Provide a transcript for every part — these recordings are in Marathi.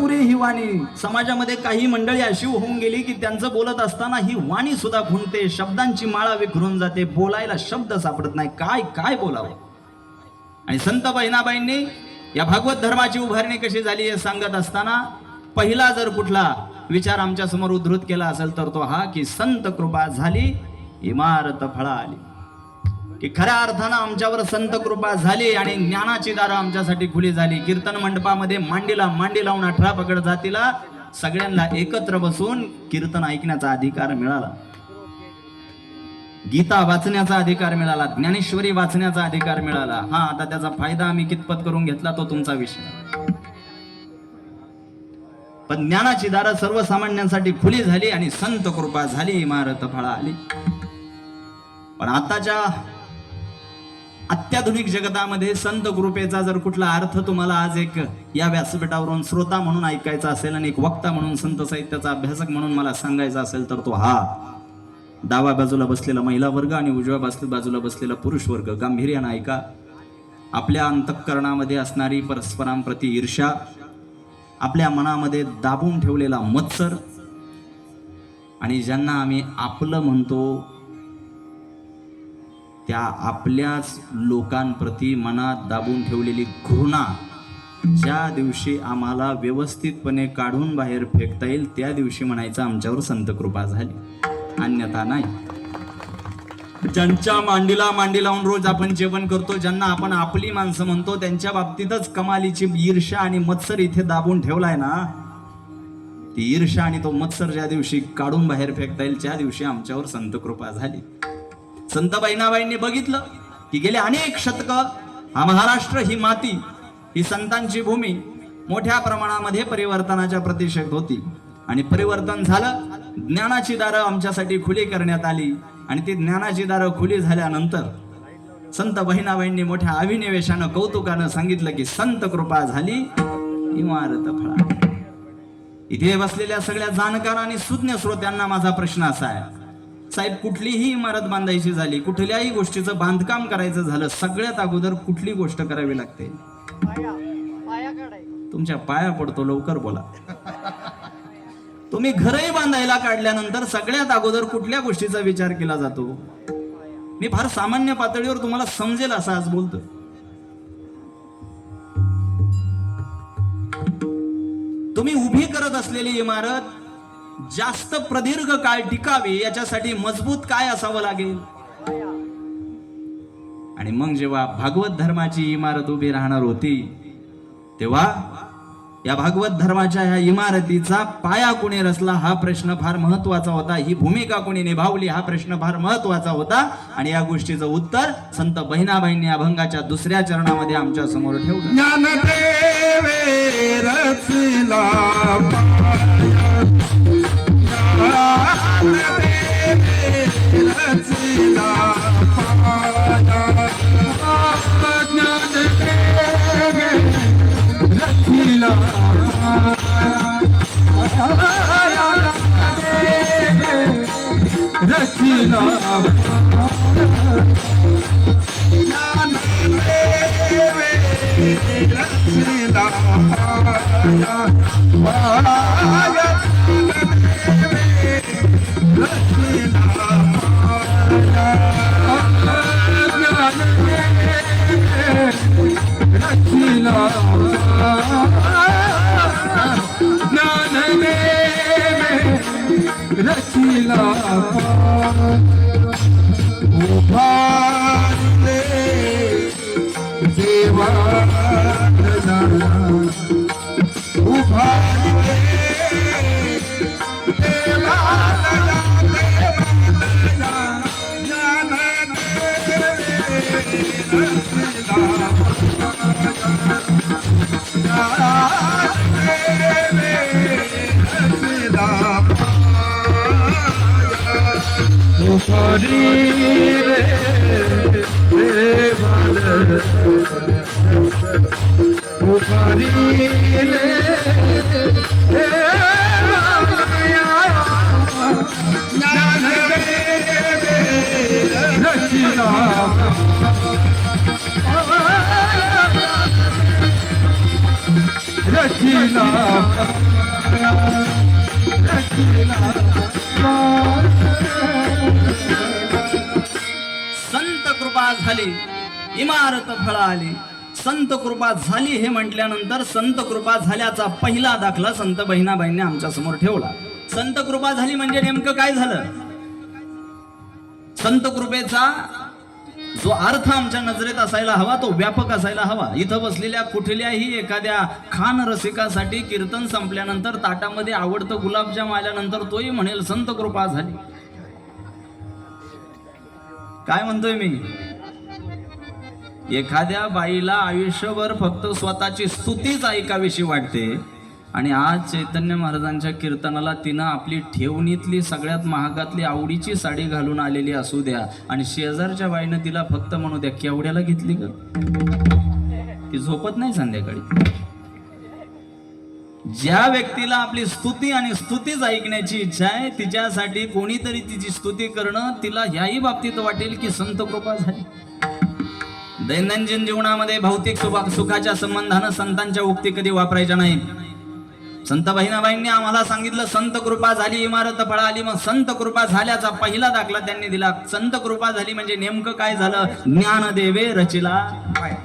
पुरी ही वाणी. समाजामध्ये काही मंडळी अशी होऊन गेली की त्यांचं बोलत असताना ही वाणी सुद्धा खुंटते, शब्दांची माळा विखरून जाते, बोलायला शब्द सापडत नाही, काय काय बोलावं. आणि संत बहिणाबाईंनी या भागवत धर्माची उभारणी कशी झाली हे सांगत असताना पहिला जर कुठला विचार आमच्या समोर उद्धृत केला असेल तर तो हा की संत कृपा झाली इमारत फळा आली. की खऱ्या अर्थानं आमच्यावर संत कृपा झाली आणि ज्ञानाची दारं आमच्यासाठी खुली झाली. कीर्तन मंडपामध्ये मांडीला मांडी लावून 18 पगड जातीला सगळ्यांना एकत्र बसून कीर्तन ऐकण्याचा अधिकार मिळाला, गीता वाचण्याचा अधिकार मिळाला, ज्ञानेश्वरी वाचण्याचा अधिकार मिळाला. हा, आता त्याचा फायदा आम्ही कितपत करून घेतला तो तुमचा विषय. पण ज्ञानाची दारं सर्वसामान्यांसाठी खुली झाली आणि संत कृपा झाली इमारत फळा आली. पण आताच्या अत्याधुनिक जगतामध्ये संत कृपेचा जर कुठला अर्थ तुम्हाला आज एक या व्यासपीठावरून श्रोता म्हणून ऐकायचा असेल आणि एक वक्ता म्हणून संत साहित्याचा अभ्यासक म्हणून मला सांगायचा असेल तर तो हा: डाव्या बाजूला बसलेला महिला वर्ग आणि उजव्या बाजूला बसलेला पुरुष वर्ग गांभीर्यानं ऐका. आपल्या अंतःकरणामध्ये असणारी परस्परांप्रती ईर्ष्या, आपल्या मनामध्ये दाबून ठेवलेला मत्सर आणि ज्यांना आम्ही आपलं म्हणतो त्या आपल्याच लोकांप्रती मनात दाबून ठेवलेली घृणा ज्या दिवशी आम्हाला व्यवस्थितपणे काढून बाहेर फेकता येईल त्या दिवशी म्हणायचं आमच्यावर संत कृपा झाली, अन्यथा नाही. ज्यांच्या मांडीला मांडी लावून रोज आपण जेवण करतो, ज्यांना आपण आपली माणसं म्हणतो, त्यांच्या बाबतीतच कमालीची ईर्ष्या आणि मत्सर इथे दाबून ठेवलाय ना. ती ईर्ष्या आणि तो मत्सर ज्या दिवशी काढून बाहेर फेकता येईल त्या दिवशी आमच्यावर संत कृपा झाली. संत बहिणाबाईंनी बघितलं की गेले अनेक शतकं हा महाराष्ट्र, ही माती, ही संतांची भूमी मोठ्या प्रमाणामध्ये परिवर्तनाच्या प्रतीक्षेत होती. आणि परिवर्तन झालं, ज्ञानाची दारं आमच्यासाठी खुली करण्यात आली. आणि ती ज्ञानाची दारं खुली झाल्यानंतर संत बहिणाबाईंनी मोठ्या अभिनिवेशानं कौतुकानं सांगितलं की संत कृपा झाली इमारत फळा. इथे बसलेल्या सगळ्या जाणकार आणि सुज्ञ श्रोत्यांना माझा प्रश्न असा आहे, साहेब, कुठलीही इमारत बांधायची झाली, कुठल्याही गोष्टीचं बांधकाम करायचं झालं, सगळ्यात अगोदर कुठली गोष्ट करावी लागते? तुमच्या पाया पडतो, लवकर बोला. तुम्ही घरही बांधायला काढल्यानंतर सगळ्यात अगोदर कुठल्या गोष्टीचा विचार केला जातो? मी फार सामान्य पातळीवर तुम्हाला समजेल असं आज बोलतो. तुम्ही उभी करत असलेली इमारत जास्त प्रदीर्घ काळ टिकावी याच्यासाठी मजबूत काय असावं लागेल? आणि मग जेव्हा भागवत धर्माची इमारत उभी राहणार होती तेव्हा या भागवत धर्माच्या ह्या इमारतीचा पाया कोणी रचला हा प्रश्न फार महत्वाचा होता. ही भूमिका कोणी निभावली हा प्रश्न फार महत्वाचा होता. आणि या गोष्टीचं उत्तर संत बहिणाबाईंनी अभंगाच्या 2ऱ्या चरणामध्ये आमच्या समोर ठेवलं. ज्ञानदेवे रचला रचना संत कृपा झाली इमारत फळाली. संत कृपा झाली हे म्हटल्यानंतर संत कृपा झाल्याचा पहिला दाखला संत बहिणाबाईंनी आमच्या समोर ठेवला. संत कृपा झाली म्हणजे नेमकं काय झालं? संत कृपेचा जो अर्थ आमच्या नजरेत असायला हवा तो व्यापक असायला हवा. इथं बसलेल्या कुठल्याही एखाद्या खान रसिकासाठी कीर्तन संपल्यानंतर ताटामध्ये आवडतं गुलाबजाम आल्यानंतर तोही म्हणेल संत कृपा झाली. काय म्हणतोय मी? एखाद्या बाईला आयुष्यभर फक्त स्वतःची स्तुतीच ऐकावीशी वाटते आणि आज चैतन्य महाराजांच्या कीर्तनाला तिनं आपली ठेवणीतली सगळ्यात महागातली आवडीची साडी घालून आलेली असू द्या आणि शेजारच्या बाईनं तिला फक्त म्हणू द्या केवढ्याला घेतली ग, ती झोपत नाही संध्याकाळी. ज्या व्यक्तीला आपली स्तुती आणि स्तुतीच ऐकण्याची इच्छा आहे तिच्यासाठी कोणीतरी तिची स्तुती करणं तिला ह्याही बाबतीत वाटेल की संत कृपा झाली. दैनंदिन जीवनामध्ये भौतिक सुखाच्या संबंधानं संतांच्या उक्ती कधी वापरायच्या नाहीत. संत बहिणाबाईंनी आम्हाला सांगितलं संत कृपा झाली इमारत फळाली. मग संत कृपा झाल्याचा पहिला दाखला त्यांनी दिला. संत कृपा झाली म्हणजे नेमकं काय झालं? ज्ञानदेवे रचिला पाय.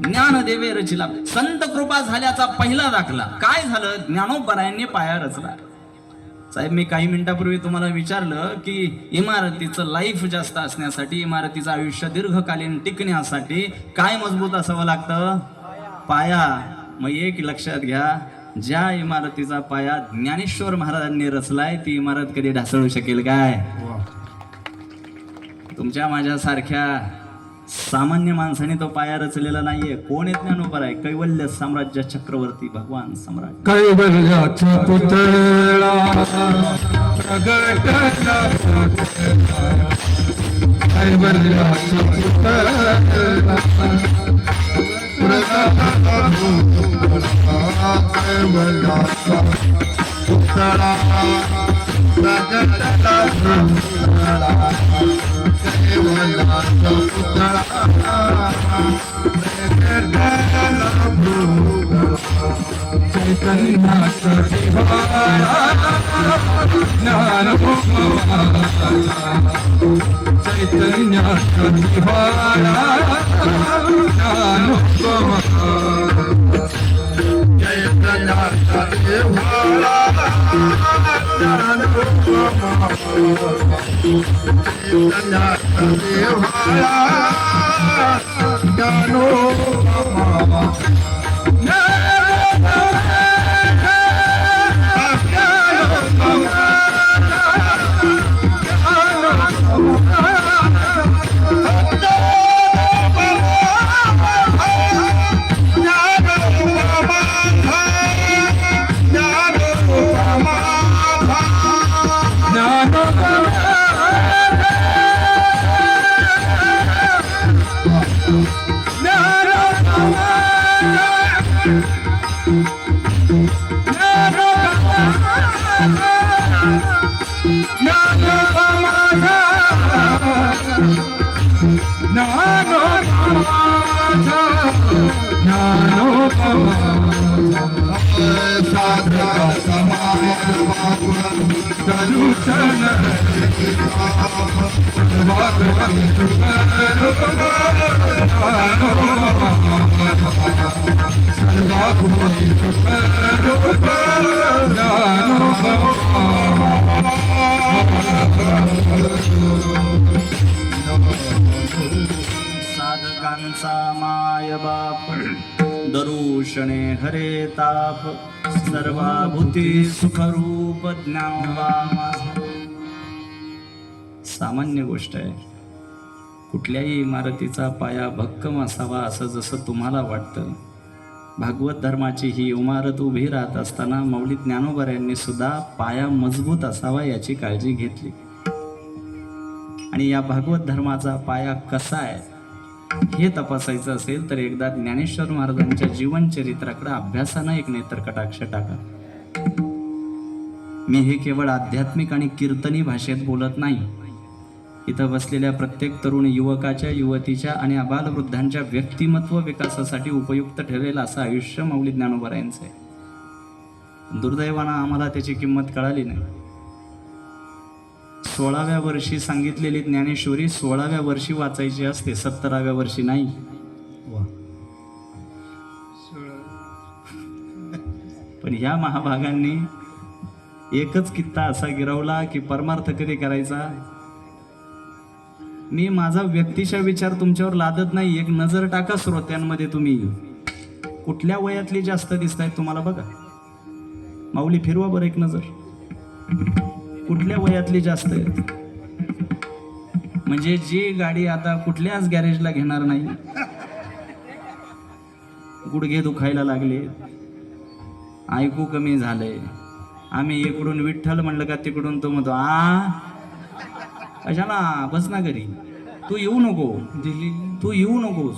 ज्ञानदेवे रचिला. संत कृपा झाल्याचा पहिला दाखला काय झालं? ज्ञानोबरायांनी पाया रचला. साहेब मी काही मिनिटापूर्वी तुम्हाला विचारलं की इमारतीचं लाईफ जास्त असण्यासाठी इमारतीचं आयुष्य दीर्घकालीन टिकण्यासाठी काय मजबूत असावं लागतं? पाया. मग एक लक्षात घ्या, ज्या इमारतीचा पाया ज्ञानेश्वर महाराजांनी रचलाय ती इमारत कधी ढासळू शकेल काय? तुमच्या माझ्यासारख्या सामान्य माणसाने तो पाया रचलेला नाहीये. कोण आहे? ज्ञानोबा आहे. कैवल्य साम्राज्य चक्रवर्ती भगवान सम्राट. कैवल्याचा पुतळा प्रगटला, कैवल्याचा पुतळा कैवल्याचा पुतळा प्रगटला, कैवल्याचा पुतळा चैतन्याचा दिवाळा चैतन्याचा दिवाळा चैतन्याचा दिवाळा चैतन्याचा दिवाळा साधकांचा माय बाप दरुषणे हरे ताप सर्वाभूती सुखरूप ज्ञानोबा माझा. सामान्य गोष्ट आहे. कुठल्याही इमारतीचा पाया भक्कम असावा असं जसं तुम्हाला वाटतं, भागवत धर्माची ही इमारत उभी राहत असताना मौली ज्ञानोबा यांनी सुद्धा पाया मजबूत असावा याची काळजी घेतली. आणि या भागवत धर्माचा पाया कसा आहे हे तपासायचं असेल तर एकदा ज्ञानेश्वर महाराजांच्या जीवनचरित्राकडे अभ्यासानं एक नेत्र कटाक्ष टाका. मी हे केवळ आध्यात्मिक आणि कीर्तनी भाषेत बोलत नाही. इथं बसलेल्या प्रत्येक तरुण युवकाच्या, युवतीच्या आणि अबालवृद्धांच्या व्यक्तिमत्व विकासासाठी उपयुक्त ठरेल असं आयुष्य मौली ज्ञानोबा यांचं आहे. दुर्दैवानं आम्हाला त्याची किंमत कळाली नाही. 16व्या वर्षी सांगितलेली ज्ञानेश्वरी 16व्या वर्षी वाचायची असते, 17व्या वर्षी नाही. पण ह्या महाभागांनी एकच कित्ता असा गिरवला की परमार्थ कधी करायचा. मी माझा व्यक्तिशा विचार तुमच्यावर लादत नाही. एक नजर टाका श्रोत्यांमध्ये, तुम्ही कुठल्या वयातली जास्त दिसतायत तुम्हाला बघा. माऊली फिरवा बरं एक नजर, कुठल्या वयातली जास्त आहेत. म्हणजे जी गाडी आता कुठल्याच गॅरेजला घेणार नाही, गुडघे दुखायला लागले, ऐकू कमी झालंय. आम्ही इकडून विठ्ठल म्हणलं का तिकडून तो म्हणतो कशाला बस ना घरी, तू येऊ नको, तू येऊ नकोस.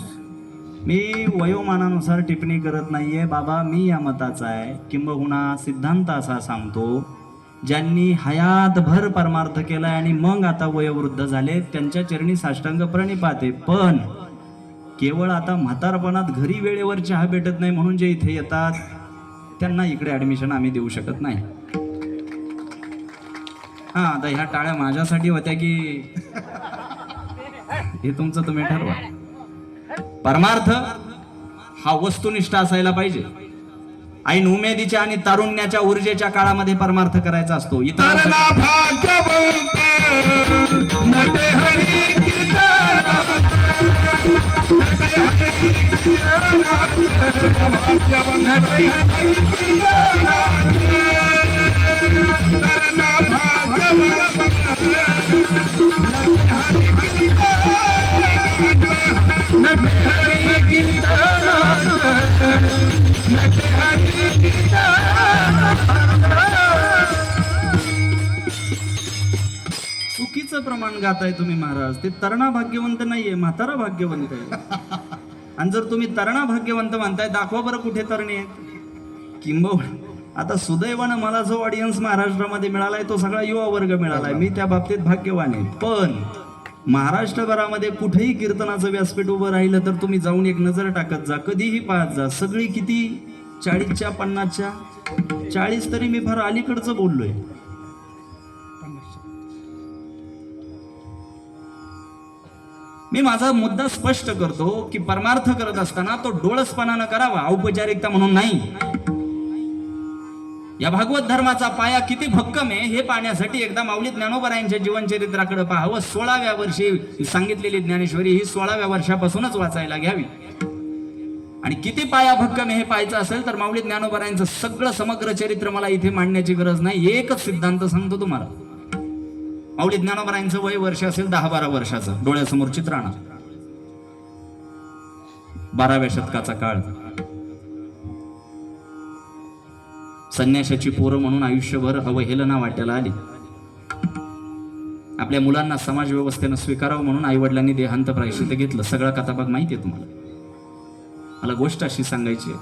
मी वयोमानानुसार टिप्पणी करत नाहीये बाबा. मी या मताचा आहे, किंबहुना सिद्धांत असा सांगतो, ज्यांनी हयातभर परमार्थ केलाय आणि मग आता वयोवृद्ध झाले त्यांच्या चरणी साष्टांग प्रणिपात आहे. पण केवळ आता म्हातारपणात घरी वेळेवर चहा भेटत नाही म्हणून जे इथे येतात त्यांना इकडे ऍडमिशन आम्ही देऊ शकत नाही. हा, आता ह्या टाळ्या माझ्यासाठी होत्या की हे तुमचं तुम्ही ठरवा. परमार्थ हा वस्तुनिष्ठ असायला पाहिजे. ऐन उमेदीच्या आणि तारुण्याच्या ऊर्जेच्या काळामध्ये परमार्थ करायचा असतो. इतर चुकीचं प्रमाण गाताय तुम्ही महाराज. ते तरणा भाग्यवंत नाहीये, म्हातारा भाग्यवंत आहे. आणि जर तुम्ही तरणा भाग्यवंत म्हणताय, दाखवा बरं कुठे तरणे आहेत. किंबहुना आता सुदैवानं मला जो ऑडियन्स महाराष्ट्रामध्ये मिळालाय तो सगळा युवा वर्ग मिळालाय. मी त्या बाबतीत भाग्यवान आहे. पण महाराष्ट्रभरामध्ये कुठेही कीर्तनाचं व्यासपीठ उभं राहिलं तर तुम्ही जाऊन एक नजर टाकत जा, कधीही पाहत जा. सगळी किती 40च्या 50च्या 40 तरी मी फार अलीकडचं बोललोय. मी माझा मुद्दा स्पष्ट करतो की परमार्थ करत असताना तो डोळसपणानं करावा, औपचारिकता म्हणून नाही. या भागवत धर्माचा पाया किती भक्कम आहे हे पाहण्यासाठी एकदा माऊली ज्ञानोबरायांच्या जीवनचरित्राकडे पाहावं. 16व्या वर्षी सांगितलेली ज्ञानेश्वरी ही 16व्या वर्षापासूनच वाचायला घ्यावी. आणि किती पाया भक्कम आहे हे पाहायचं असेल तर माऊली ज्ञानोबरायांचं सगळं समग्र चरित्र मला इथे मांडण्याची गरज नाही. एकच सिद्धांत सांगतो तुम्हाला. माऊली ज्ञानोबरायांचं वय वर्ष असेल 10-12 वर्षाचं. डोळ्यासमोर चित्र आणा. 12व्या शतकाचा काळ. संन्याशाची पोरं म्हणून आयुष्यभर अवहेलना वाट्याला आली. आपल्या मुलांना समाज व्यवस्थेनं स्वीकारावं म्हणून आईवडिलांनी देहांत प्रायश्चित्त घेतलं. सगळा कथाभाग माहिती आहे तुम्हाला. मला गोष्ट अशी सांगायची आहे.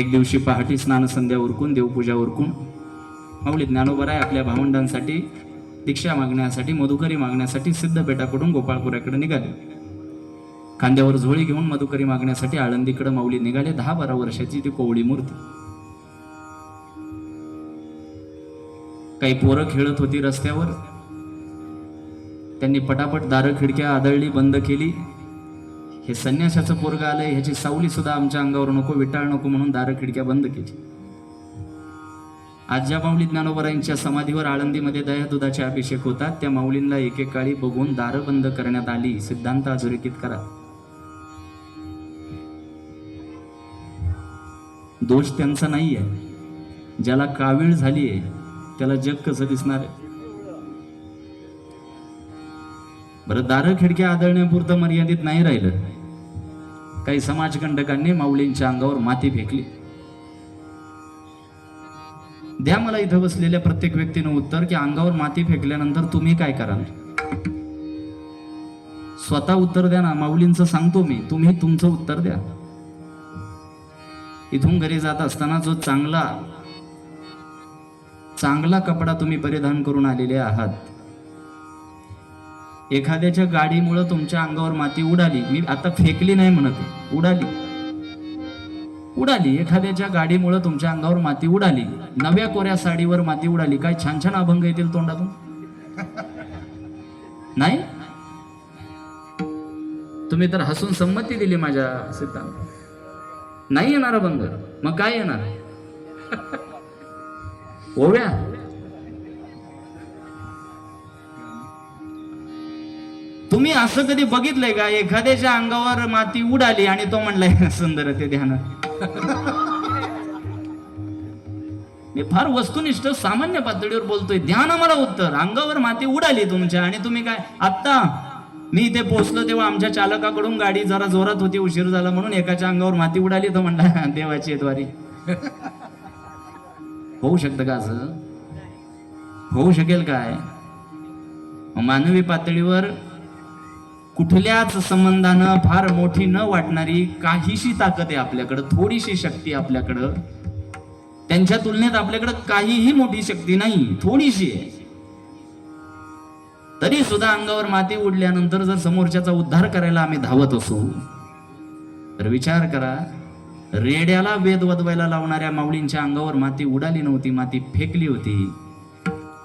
एक दिवशी पहाटे स्नानसंध्या उरकून देवपूजा उरकून माऊली ज्ञानोबराय आपल्या भावंडांसाठी दीक्षा मागण्यासाठी मधुकरी मागण्यासाठी सिद्धपेठाकडून गोपाळपुऱ्याकडे निघाले. खांद्यावर झोळी घेऊन मधुकरी मागण्यासाठी आळंदीकडे माऊली निघाले. 10-12 वर्षाची ती कोवळी मूर्ती. काही पोरं खेळत होती रस्त्यावर. त्यांनी पटापट दारं खिडक्या आदळली, बंद केली. हे संन्यासाचं पोरगं आलंय, ह्याची सावली सुद्धा आमच्या अंगावर नको, विटाळ नको म्हणून दारं खिडक्या बंद केली. आज ज्या माऊली ज्ञानोबरायांच्या समाधीवर आळंदीमध्ये दया दुधाचे अभिषेक होतात त्या माऊलींना एकेकाळी बघून दारं बंद करण्यात आली. सिद्धांत अधोरेखित करा. दोष त्यांचा नाहीये. ज्याला कावीळ झालीये त्याला जग कसं दिसणार आहे. बरं, दारं खिडक्या आदळण्यापुरतं मर्यादित नाही राहिलं. काही समाजकंटकांनी माऊलींच्या अंगावर माती फेकली. द्या मला इथं बसलेल्या प्रत्येक व्यक्तीनं उत्तर की अंगावर माती फेकल्यानंतर तुम्ही काय कराल. स्वतः उत्तर द्या ना. माऊलींचं सांगतो मी, तुम्ही तुमचं उत्तर द्या. इथून घरी जात असताना जो चांगला कपडा तुम्ही परिधान करून आलेले आहात, एखाद्याच्या गाडीमुळे तुमच्या अंगावर माती उडाली, मी आता फेकली नाही म्हणत, उडाली, उडाली. एखाद्याच्या गाडीमुळे तुमच्या अंगावर माती उडाली, नव्या कोऱ्या साडीवर माती उडाली, काय छान छान अभंग येतील तोंडातून? नाही. तुम्ही तर हसून संमती दिली माझ्या सिद्धांत. नाही येणार अभंग, मग काय येणार? ओव्या. तुम्ही असं कधी बघितलंय का एखाद्याच्या अंगावर माती उडाली आणि तो म्हणलाय सुंदर ते ध्यान? मी फार वस्तुनिष्ठ सामान्य पातळीवर बोलतोय. ध्यान मला उत्तर. अंगावर माती उडाली तुमच्या आणि तुम्ही काय? आत्ता मी इथे पोहोचलो तेव्हा आमच्या चालकाकडून गाडी जरा जोरात होती, उशीर झाला म्हणून एकाच्या अंगावर माती उडाली, तो म्हणला देवाची द्वारी. होऊ शकतं का असं? होऊ शकेल काय? मानवी पातळीवर कुठल्याच संबंधानं फार मोठी न वाटणारी काहीशी ताकद आहे आपल्याकडं, थोडीशी शक्ती आपल्याकडं. त्यांच्या तुलनेत आपल्याकडं काहीही मोठी शक्ती नाही, थोडीशी आहे. तरी सुद्धा अंगावर माती उडल्यानंतर जर समोरच्याचा उद्धार करायला आम्ही धावत असू तर विचार करा, रेड्याला वेद वदवायला लावणाऱ्या माऊलींच्या अंगावर माती उडाली नव्हती, माती फेकली होती.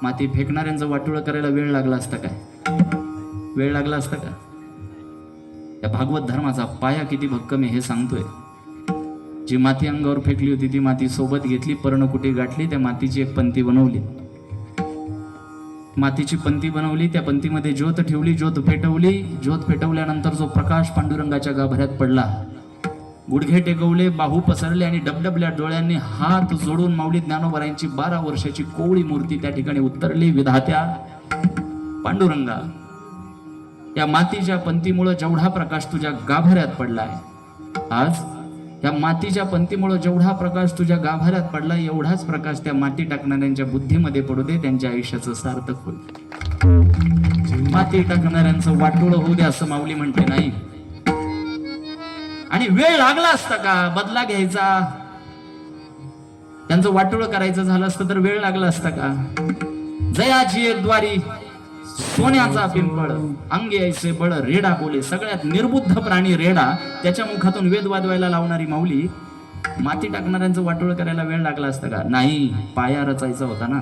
माती फेकणाऱ्यांचं वाटोळं करायला वेळ लागला असता काय? वेळ लागला असता का? या भागवत धर्माचा पाया किती भक्कम आहे हे सांगतोय. जी माती अंगावर फेकली होती ती माती सोबत घेतली, पर्णकुटी गाठली, त्या मातीची एक पंती बनवली. मातीची पंती बनवली, त्या पंतीमध्ये ज्योत ठेवली, ज्योत पेटवली. ज्योत पेटवल्यानंतर जो प्रकाश पांडुरंगाच्या गाभाऱ्यात पडला, गुडघे टेकवले, बाहू पसरले आणि डबडबल्या डोळ्यांनी हात जोडून माऊली ज्ञानोबरायांची 12 वर्षाची कोवळी मूर्ती त्या ठिकाणी उतरली. विधात्या पांडुरंगा, या मातीच्या पंतीमुळे जेवढा प्रकाश तुझ्या गाभाऱ्यात पडलाय, आज या मातीच्या पंतीमुळे जेवढा प्रकाश तुझ्या गाभाऱ्यात पडला, एवढाच प्रकाश त्या माती टाकणाऱ्यांच्या बुद्धीमध्ये पडू दे, त्यांच्या आयुष्याचं सार्थक होईल. माती टाकणाऱ्यांचं वाटोळं होऊ दे असं माऊली म्हणते नाही. आणि वेळ लागला असता का बदला घ्यायचा? त्यांचं वाटोळं करायचं झालं असतं तर वेळ लागला असता का? जयाची एक द्वारी, सोन्याचा पिंपळ, अंगे ऐसे बळ, रेडा बोले. सगळ्यात निर्बुद्ध प्राणी रेडा, त्याच्या मुखातून वेद वाजवायला लावणारी माऊली. माती टाकणाऱ्यांचं वाटोळ करायला वेळ लागला असता का? नाही. पाया रचायचा होता ना.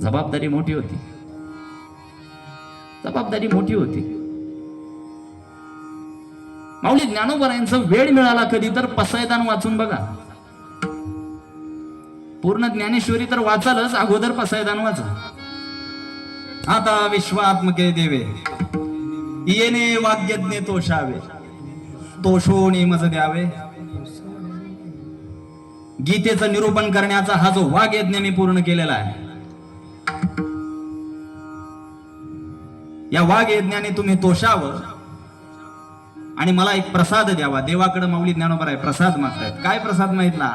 जबाबदारी मोठी होती, जबाबदारी मोठी होती. माऊली ज्ञानोबरायांचं वेळ मिळाला कधी तर पसायदान वाचून बघा. पूर्ण ज्ञानेश्वरी तर वाचालच, अगोदर पसायदान वाचा. आता विश्वात्मके देवे येणे वाग्यज्ञ तोषावे, तोषोनी मज द्यावे. गीतेचं निरूपण करण्याचा हा जो वाग्यज्ञ मी पूर्ण केलेला आहे, या वाग्यज्ञाने तुम्ही तोषावं आणि मला एक प्रसाद द्यावा. देवाकडे माऊली ज्ञानोबा आहे प्रसाद मागतायत. काय प्रसाद मागितला?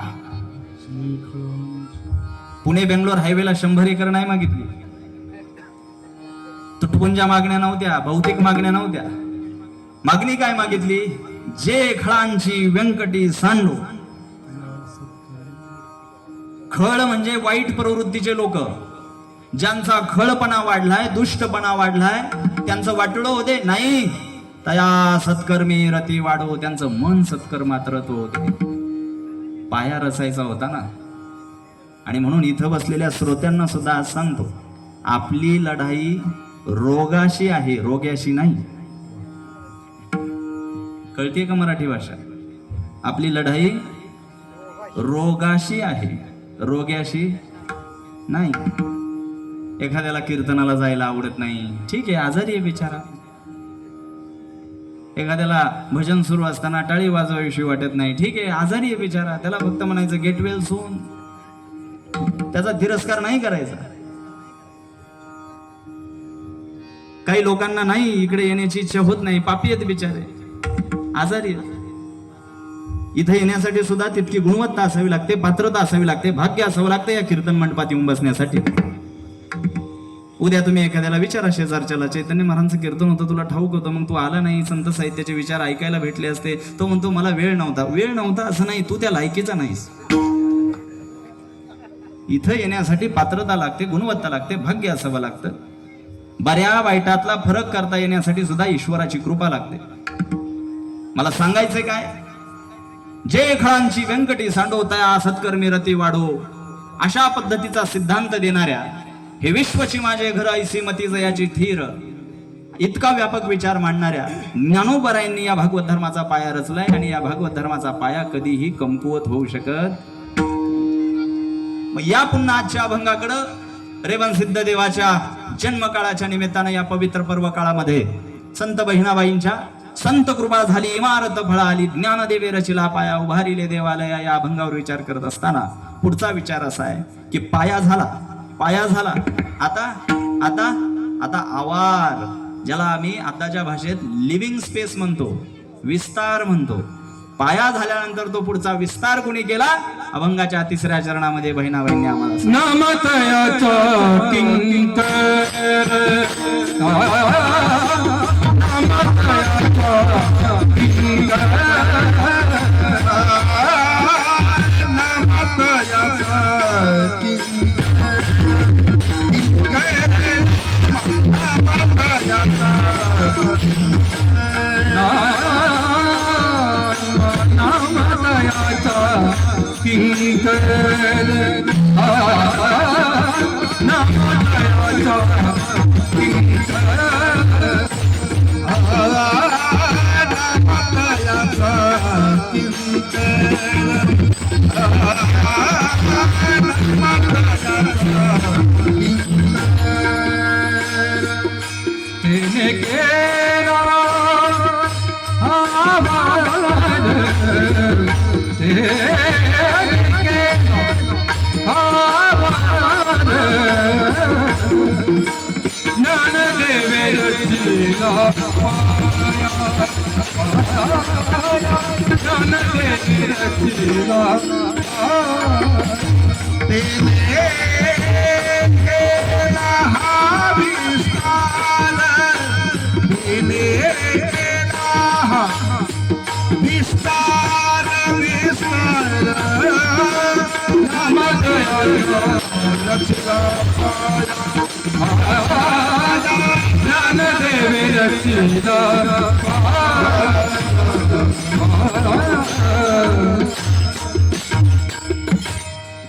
पुणे बेंगलोर हायवेला 100 एकर नाही मागितली, तुटपुंजा मागण्या नव्हत्या, भौतिक मागण्या नव्हत्या. मागणी काय मागितली? जे खळांची व्यंकटी सांडो. खळ म्हणजे वाईट प्रवृत्तीचे लोक, ज्यांचा खळपणा वाढलाय, दुष्टपणा वाढलाय, त्यांचं वाटोळं होते. नाही, तया सत्कर्मी रती वाढो. त्यांचं मन सत्कर्मात रत होते. पाया रचायचा होता ना. आणि म्हणून इथं बसलेल्या श्रोत्यांना सुद्धा आज सांगतो, आपली लढाई रोगाशी आहे, रोग्याशी नाही. कळते का मराठी भाषा? आपली लढाई रोगाशी आहे, रोग्याशी नाही. एखाद्याला कीर्तनाला जायला आवडत नाही, ठीक आहे, आजारी आहे बिचारा. एखाद्याला भजन सुरू असताना टाळी वाजवाविषयी वाटत नाही, ठीक आहे, आजारी आहे बिचारा. त्याला फक्त म्हणायचं गेट वेल सून. त्याचा तिरस्कार नाही करायचा. काही लोकांना नाही इकडे येण्याची इच्छा होत नाही, पापी आहेत बिचारे, आजारी आहेत. इथे येण्यासाठी सुद्धा तितकी गुणवत्ता असावी लागते, पात्रता असावी लागते, भाग्य असावं लागतं या कीर्तन मंडपात येऊन बसण्यासाठी. उद्या तुम्ही एखाद्याला विचारा शेजारच्याला, चैतन्य महाराजांचं कीर्तन होतं, तुला ठाऊक होतं, मग तू आला नाही, संत साहित्याचे विचार ऐकायला भेटले असते. तो म्हणतो मला वेळ नव्हता. वेळ नव्हता असं नाही, तू त्या लायकीचा नाहीस. इथं येण्यासाठी पात्रता लागते, गुणवत्ता लागते, भाग्य असावं लागतं. बऱ्या वाईटातला फरक करता येण्यासाठी सुद्धा ईश्वराची कृपा लागते. मला सांगायचंय काय, जे खळांची व्यंकटी सांडो तया सत्कर्मी रती वाढो, अशा पद्धतीचा सिद्धांत देणाऱ्या हे विश्वची माझे घर ऐसी मती जयाची थीर, इतका व्यापक विचार मांडणाऱ्या ज्ञानोबरायांनी या भागवत धर्माचा पाया रचलाय आणि या भागवत धर्माचा पाया कधीही कमकुवत होऊ शकत. मग या पुन्हा आजच्या अभंगाकडं रेवण सिद्ध देवाच्या जन्मकाळाच्या निमित्तानं या पवित्र पर्व काळामध्ये संत बहिणाबाईंच्या संत कृपा झाली इमारत फळा आली ज्ञानदेवे रचिला पाया उभारिले देवालया या अभंगावर विचार करत असताना पुढचा विचार असा आहे की पाया झाला आता आता आता आवार, ज्याला आम्ही आताच्या भाषेत लिव्हिंग स्पेस म्हणतो, विस्तार म्हणतो. पाया झाल्यानंतर तो पुढचा विस्तार कोणी केला? अभंगाच्या तिसऱ्या चरणामध्ये बहिणाबाईंनी आम्हाला नामतयाचा किंकर नामतयाचा किंकर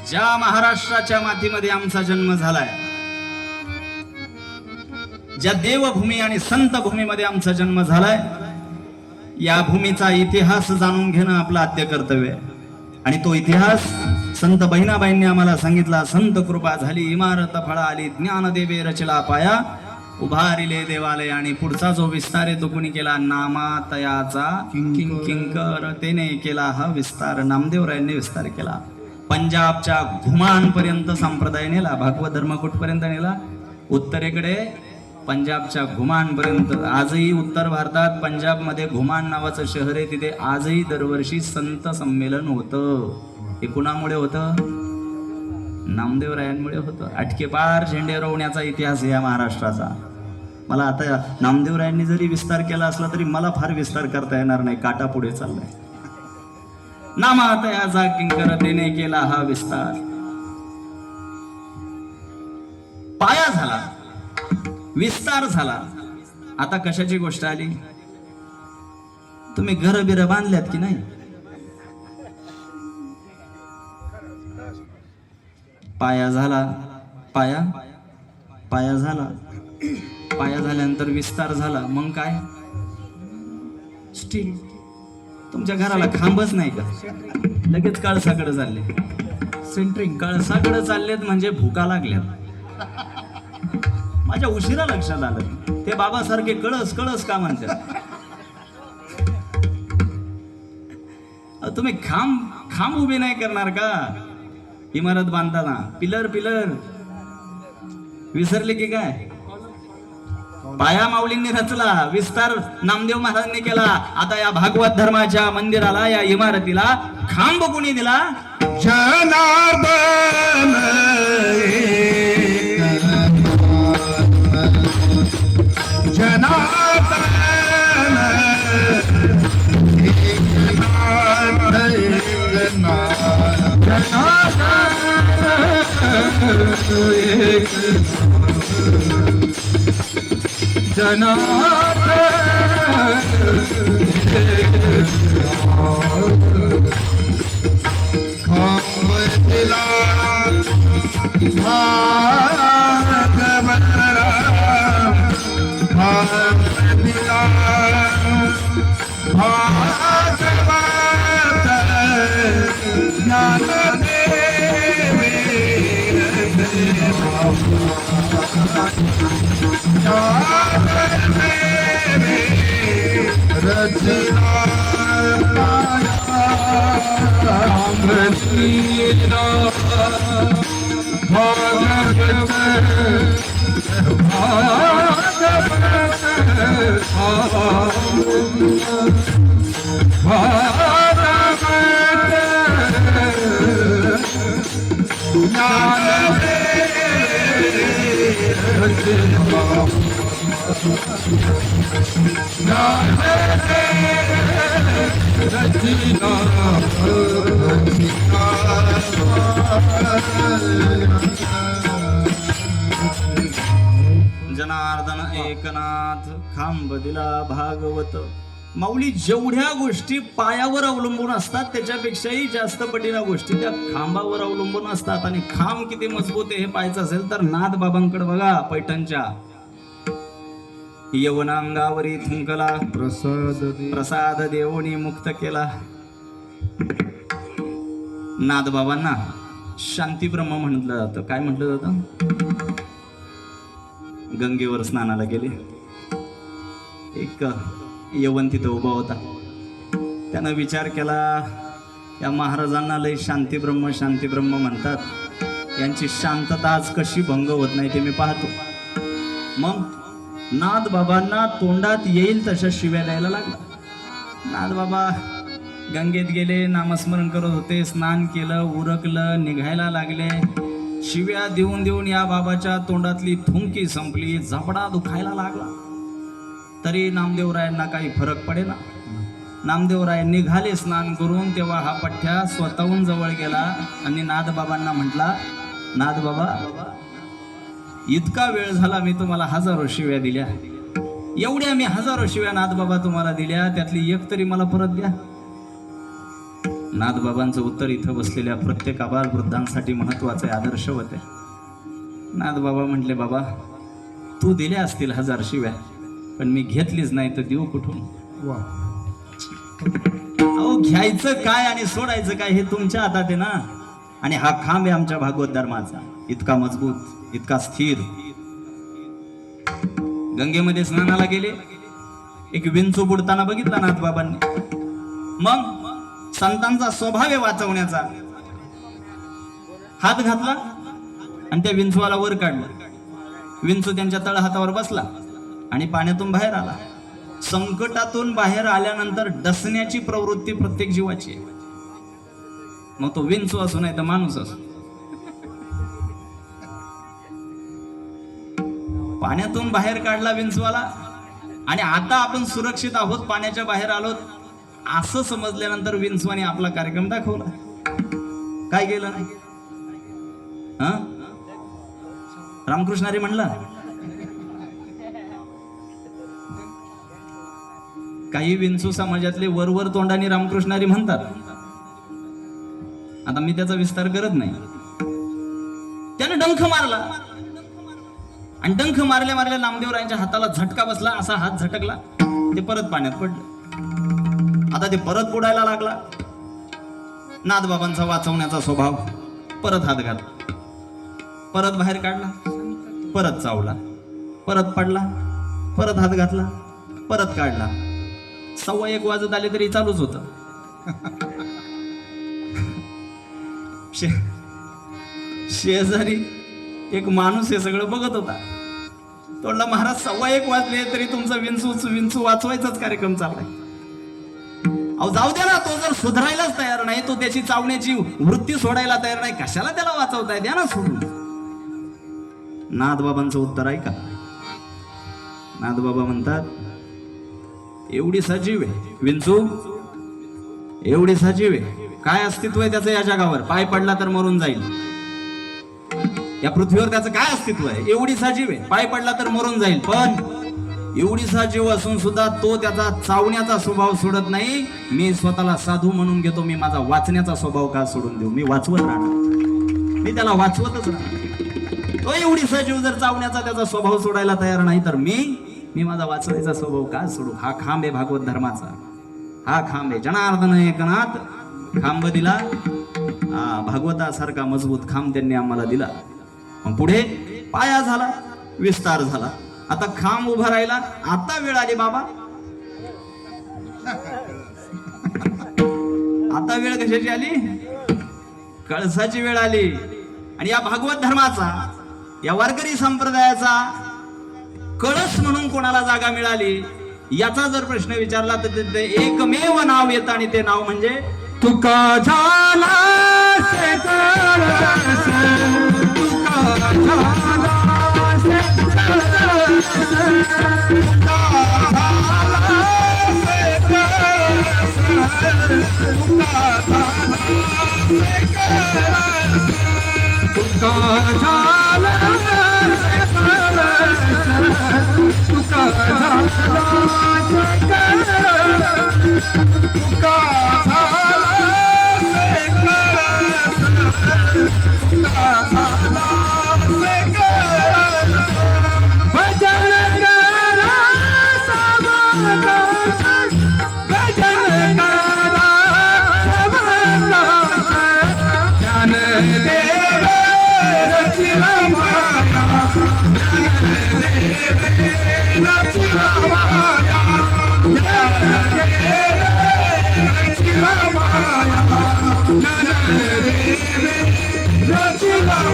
ज्या महाराष्ट्राच्या मातीमध्ये आमचा जन्म झालाय, ज्या देवभूमी आणि संत भूमीमध्ये आमचा जन्म झालाय, या भूमीचा इतिहास जाणून घेणं आपलं आद्य कर्तव्य आहे. आणि तो इतिहास संत बहिणाबाईंनी आम्हाला सांगितला. संत कृपा झाली इमारत फळा आली ज्ञानदेवे रचला पाया उभारिले देवालय. आणि पुढचा जो विस्तार आहे तो कुणी केला? नामातयाचा किंकर, त्याने केला हा विस्तार. नामदेवरायांनी विस्तार केला. पंजाबच्या घुमानपर्यंत संप्रदाय नेला. भागवत धर्म कुठपर्यंत नेला? उत्तरेकडे पंजाबच्या घुमानपर्यंत. आजही उत्तर भारतात पंजाबमध्ये घुमान नावाचं शहर आहे, तिथे आजही दरवर्षी संत संमेलन होतं. हे कुणामुळे होतं? नामदेवरायांमुळे होतं. अटकेपार झेंडे रोवण्याचा इतिहास या महाराष्ट्राचा. मला आता नामदेवरायांनी जरी विस्तार केला असला तरी मला फार विस्तार करता येणार नाही, काटा पुढे चाललाय. नामातयाचा किंकरतेने केला हा विस्तार. पाया झाला, विस्तार झाला. आता कशाची गोष्ट आली? तुम्ही घर बिर बांधल्यात की नाही? पाया झाला, पाया झाला, पाया झाल्यानंतर विस्तार झाला. मग काय? स्टील. तुमच्या घराला खांबच नाही का? लगेच कळसाकडे चालले. सेंटरिंग कळसाकडे चाललेत म्हणजे भुका लागल्यात. माझ्या उशिरा लक्षात आलं ते बाबासारखे कळस कळस का म्हणतात. तुम्ही खांब उभे नाही करणार का इमारत बांधताना? पिलर विसरले की काय? पाया माऊलींनी रचला, विस्तार नामदेव महाराजांनी केला. आता या भागवत धर्माच्या मंदिराला, या इमारतीला खांब कोणी दिला? जनार्दन जनार्दन जनार्दन एकनाथ खांब दिला भागवत. माऊली जेवढ्या गोष्टी पायावर अवलंबून असतात त्याच्यापेक्षाही जास्त पटीनं गोष्टी त्या खांबावर अवलंबून असतात. आणि खांब किती मजबूत आहे हे पाहायचं असेल तर नाथ बाबांकडे बघा. पैठणच्या यवनांगावरी थुंकला प्रसाद देवणी मुक्त केला. नाथ बाबांना शांतीब्रह्म म्हटलं जातं. काय म्हटलं जातं? गंगेवर स्नानाला गेले. एक यवन तिथं उभा होता. त्यानं विचार केला, या महाराजांना लय शांतीब्रह्म शांतीब्रह्म म्हणतात, यांची शांतता आज कशी भंग होत नाही ते मी पाहतो. मग नाथ बाबांना तोंडात येईल तशा शिव्या द्यायला लागला. नाथ बाबा गंगेत गेले, नामस्मरण करत होते, स्नान केलं, उरकलं, निघायला लागले. शिव्या देऊन देऊन या बाबाच्या तोंडातली थुंकी संपली, झापडा दुखायला लागला. तरी नामदेवरायांना काही फरक पडेना. नामदेवराय निघाले स्नान करून, तेव्हा हा पठ्ठ्या स्वतःहून जवळ गेला आणि नाथ बाबांना म्हटला, नाथ बाबा इतका वेळ झाला, मी तुम्हाला हजारो शिव्या दिल्या, एवढ्या मी हजारो शिव्या नाथ बाबा तुम्हाला दिल्या, त्यातली एक तरी मला परत द्या. नाथ बाबांचं उत्तर इथं बसलेल्या प्रत्येक आबाल वृद्धांसाठी महत्वाचे आदर्श होते. नाथ बाबा म्हटले, बाबा तू दिल्या असतील 1000 शिव्या, पण मी घेतलीच नाही तर देऊ कुठून? अहो घ्यायचं काय आणि सोडायचं काय हे तुमच्या हातात आहे ना. आणि हा खांब आहे आमच्या भागवत धर्माचा, इतका मजबूत, इतका स्थिर. गंगेमध्ये स्नानाला गेले, एक विंचू बुडताना बघितला नाथ बाबांनी. मग संतांचा स्वभाव आहे वाचवण्याचा. हात घातला आणि त्या विंचवाला वर काढलं. विंचू त्यांच्या तळहातावर बसला आणि पाण्यातून बाहेर आला. संकटातून बाहेर आल्यानंतर डसण्याची प्रवृत्ती प्रत्येक जीवाची आहे. मग तो विंचू असो नाही तर माणूस असो. पाण्यातून बाहेर काढला विंचवाला आणि आता आपण सुरक्षित आहोत, पाण्याच्या बाहेर आलोत असं समजल्यानंतर विंचवाने आपला कार्यक्रम दाखवला. काय केलं? रामकृष्णारी म्हणला, काही विंचू समाजातले वरवर तोंडाने रामकृष्णारी म्हणतात. आता मी त्याचा विस्तार करत नाही. त्याने डंख मारला आणि डंख मारल्या मारल्या नामदेवरायांच्या हाताला झटका बसला. असा हात झटकला, ते परत पाण्यात पडलं. आता ते परत बुडायला लागला. नाथ बाबांचा वाचवण्याचा स्वभाव. परत हात घातला, परत बाहेर काढला, परत चावला, परत पडला, परत हात घातला, परत काढला. 1:15 वाजत आले तरी चालूच होत. शेजारी एक माणूस हे सगळं बघत होता. तोडला, महाराज 1:15 वाजले तरी तुमचा विंचू वाचवायचाच कार्यक्रम चाललाय. अहो जाऊ द्या ना, तो जर सुधारायलाच तयार नाही, तो त्याची चावण्याची वृत्ती सोडायला तयार नाही, कशाला त्याला वाचवताय? द्या ना सोडून. नाथ बाबांचं उत्तर ऐका. नाथ बाबा म्हणतात, एवढी सजीव आहे विंचू, एवढी सजीव आहे, काय अस्तित्व आहे त्याचं या जगावर? पाय पडला तर मरून जाईल. या पृथ्वीवर त्याचं काय अस्तित्व आहे? एवढी सजीव आहे, पाय पडला तर मरून जाईल. पण एवढी सजीव असून सुद्धा तो त्याचा चावण्याचा स्वभाव सोडत नाही. मी स्वतःला साधू म्हणून घेतो, मी माझा वाचण्याचा स्वभाव का सोडून देऊ? मी वाचवत राहणार, मी त्याला वाचवतच राहणार. तो एवढीसा जीव जर चावण्याचा त्याचा स्वभाव सोडायला तयार नाही तर मी माझा वाचवायचा स्वभाव का सोडू? हा खांब आहे भागवत धर्माचा, हा खांब आहे. जनार्दन एकनाथ खांब दिला, भागवतासारखा मजबूत खांब त्यांनी आम्हाला दिला. मग पुढे पाया झाला, विस्तार झाला. आता खांब उभा राहिला. आता वेळ आली बाबा, आता वेळ कशाची आली? कळसाची वेळ आली. आणि या भागवत धर्माचा, या वारकरी संप्रदायाचा कळस म्हणून कोणाला जागा मिळाली याचा जर प्रश्न विचारला तर ते एकमेव नाव येतं आणि ते नाव म्हणजे तुका झाला से कळस, तुका झाला से कळस, तुका झाला से कळस, तुका झाला से कळस, तुका झाला से कळस, तुका झाला से कळस, तुका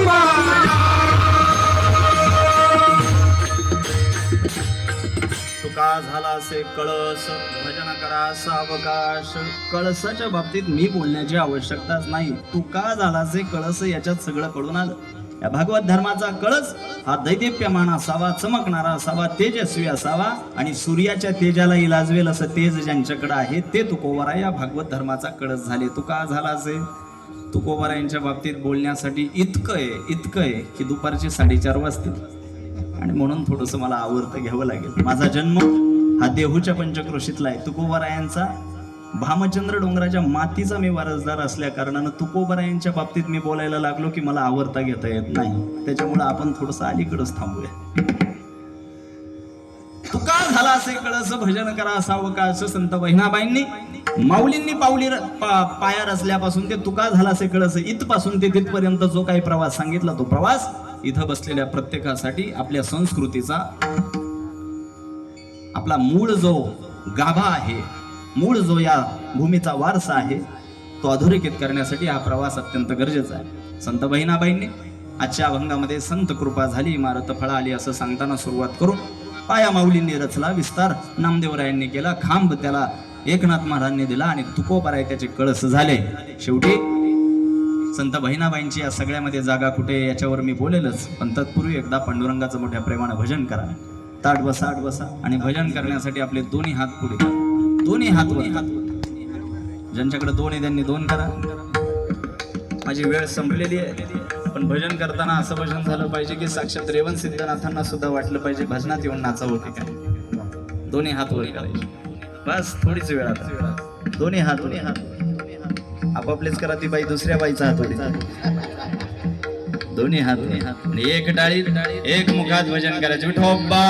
तुका झाला से कळस, भजन करा सावकाश. कळसाच्या बाबतीत मी बोलण्याची आवश्यकताच नाही. तुका झाला से कळस याच्यात सगळं कळून आलं. या भागवत धर्माचा कळस हा दैदिप्यमान असावा, चमकणारा असावा, तेजस्वी असावा आणि सूर्याच्या तेजाला इलाजवेल असं तेज ज्यांच्याकडे आहे ते तुकोबरा या भागवत धर्माचा कळस झाले. तुका झाला असे तुकोबरा यांच्या बाबतीत बोलण्यासाठी इतकं आहे की दुपारचे 4:30 वाजतील आणि म्हणून थोडंसं मला आवर्त घ्यावं लागेल. माझा जन्म हा देहूच्या पंचक्रोशीतला आहे. तुकोबरायांचा भामचंद्र डोंगराच्या मातीचा मी वारसदार असल्या कारणानं तुकोबरायांच्या बाबतीत मी बोलायला लागलो की मला आवर्ता घेता येत नाही. त्याच्यामुळे आपण थोडंसं अलीकडंच थांबूया. तुका झाला असे कळस, भजन करा सावकाश. संत बहिणाबाईंनी माऊलींनी पाया रचल्यापासून ते तुका झाला असे कळस इथपासून ते तिथपर्यंत जो काही प्रवास सांगितला तो प्रवास इथं बसलेल्या प्रत्येकासाठी आपल्या संस्कृतीचा, आपला मूळ जो गाभा आहे, मूळ जो या भूमीचा वारसा आहे तो अधोरेखित करण्यासाठी हा प्रवास अत्यंत गरजेचा आहे. संत बहिणाबाईंनी आजच्या अभंगामध्ये संत कृपा झाली इमारत फळा आली असं सांगताना सुरुवात करून पाया माऊलींनी रचला, विस्तार नामदेवरायांनी केला, खांब त्याला एकनाथ महाराजांनी दिला आणि तुकोबराय त्याचे कळस झाले. शेवटी संत बहिणाबाईंची या सगळ्यामध्ये जागा कुठे याच्यावर मी बोलेलच, पण तत्पूर्वी एकदा पांडुरंगाचं मोठ्या प्रेमानं भजन करा. ताट बसा आणि भजन करण्यासाठी आपले दोन्ही हात पुढे करा, दोन्ही हात वर. ज्यांच्याकडे दोन आहे त्यांनी दोन करा. माझी वेळ संपलेली आहे, पण भजन करताना असं भजन झालं पाहिजे की साक्षात रेवण सिद्धनाथांना सुद्धा वाटलं पाहिजे भजनात येऊन नाचावं की काय. दोन्ही हात वर करायचे, बस थोडीच वेळ. आता दोन्ही हात आपापलेच करा. ती बाई दुसऱ्या बाईचा हात वर, दोन्ही हात आणि एक डाळी एक मुखात भजन करायचे. विठोबा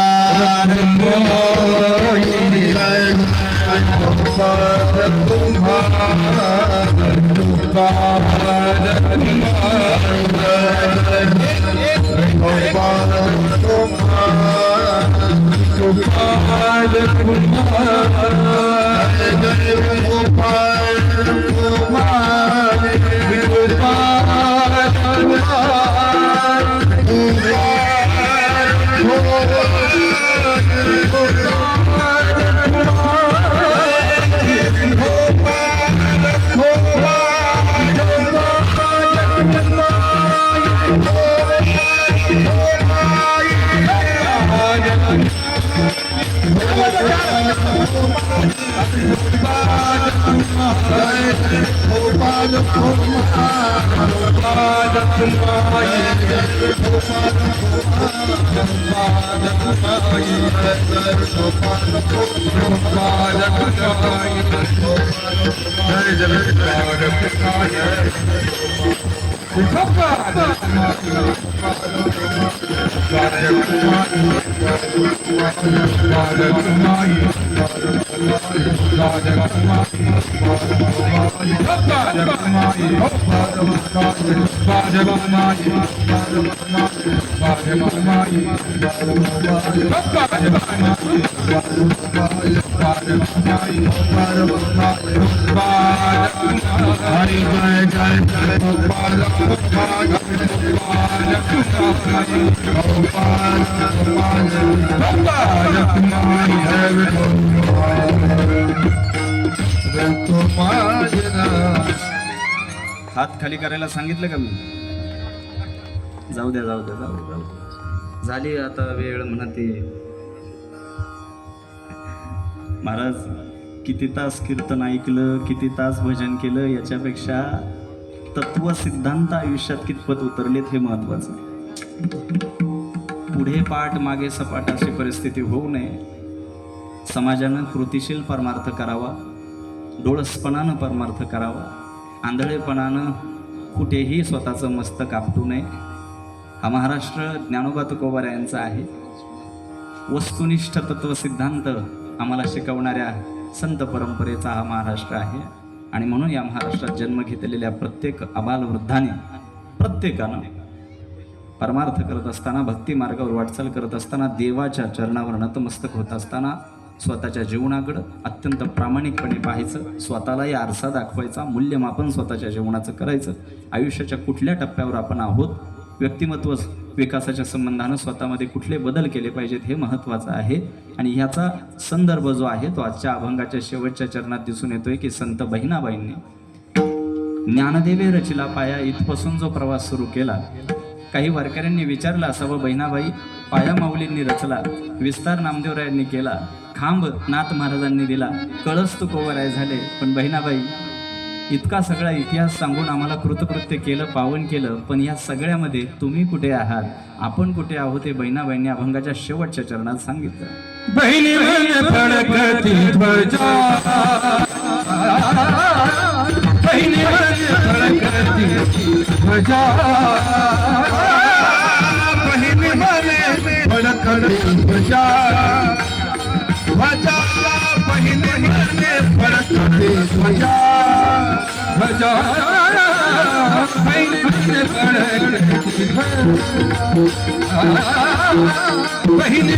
हात खाली करायला सांगितलं का मी? जाऊ द्या जाऊ द्या जाऊ द्या झाली आता वेळ म्हणते. महाराज किती तास कीर्तन ऐकलं, किती तास भजन केलं, याच्यापेक्षा तत्व सिद्धांत आयुष्यात कितपत उतरलेत हे महत्वाचं आहे. पुढे पाठ मागे सपाट अशी परिस्थिती होऊ नये. समाजानं कृतिशील परमार्थ करावा, डोळसपणानं परमार्थ करावा, आंधळेपणानं कुठेही स्वतःचं मस्तक आपटू नये. हा महाराष्ट्र ज्ञानोबा तुकोबा यांचा आहे. वस्तुनिष्ठ तत्वसिद्धांत आम्हाला शिकवणाऱ्या संत परंपरेचा हा महाराष्ट्र आहे. आणि म्हणून या महाराष्ट्रात जन्म घेतलेल्या प्रत्येक अबालवृद्धाने, प्रत्येकानं परमार्थ करत असताना, भक्ती मार्गावर वाटचाल करत असताना, देवाच्या चरणावर नतमस्तक होत असताना स्वतःच्या जीवनाकडं अत्यंत प्रामाणिकपणे पाहायचं, स्वतःलाही आरसा दाखवायचा, मूल्यमापन स्वतःच्या जीवनाचं करायचं. आयुष्याच्या कुठल्या टप्प्यावर आपण आहोत, व्यक्तिमत्व विकासाच्या संबंधानं स्वतःमध्ये कुठले बदल केले पाहिजेत हे महत्त्वाचं आहे. आणि ह्याचा संदर्भ जो आहे तो आजच्या अभंगाच्या शेवटच्या चरणात दिसून येतोय की संत बहिणाबाईंनी ज्ञानदेवे रचिला पाया इथपासून जो प्रवास सुरू केला. काही वारकऱ्यांनी विचारलं असावं, बहिणाबाई पाया माऊलींनी रचला, विस्तार नामदेवरायांनी केला, खांब नाथ महाराजांनी दिला, कळस तुकोबराय झाले, पण बहिणाबाई इतका सगळा इतिहास सांगून आम्हाला कृतकृत्य केलं, पावन केलं, पण या सगळ्यामध्ये तुम्ही कुठे आहात, आपण कुठे आहोत हे बहिणाबाईंनी अभंगाच्या शेवटच्या चरणात सांगितलं. बहिणी फडकती ध्वजा, बहिणी फडकती ध्वजा, बहिणी फडकती ध्वजा, ध्वजा बहिणी फडकती ध्वजा, ध्वजा बहिणी फडकती ध्वजा, बहिणी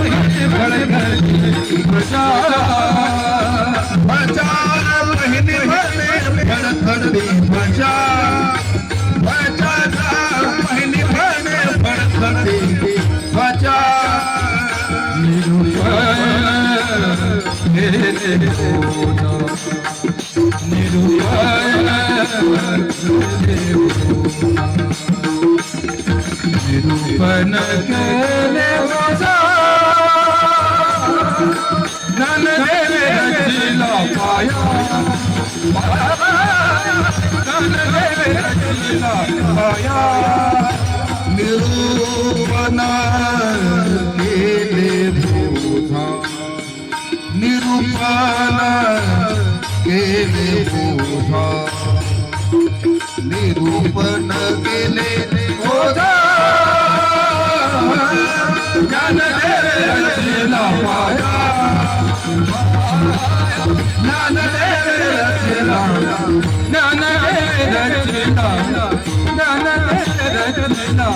फडकती ध्वजा, ध्वजा बहिणी फडकती ध्वजा, ध्वजा बहिणी फडकती ध्वजा, निरूपण केले वजा, ज्ञानदेवे रचिला पाया, ज्ञानदेवे रचिला पाया, निरूपण केले बोधा, निरूपण केले बोधा, निरूपण केले बोधा, ज्ञानदेवे रचिला पाया, ज्ञानदेवे रचिला, ज्ञानदेवे रचिला, ज्ञानदेवे रचिला.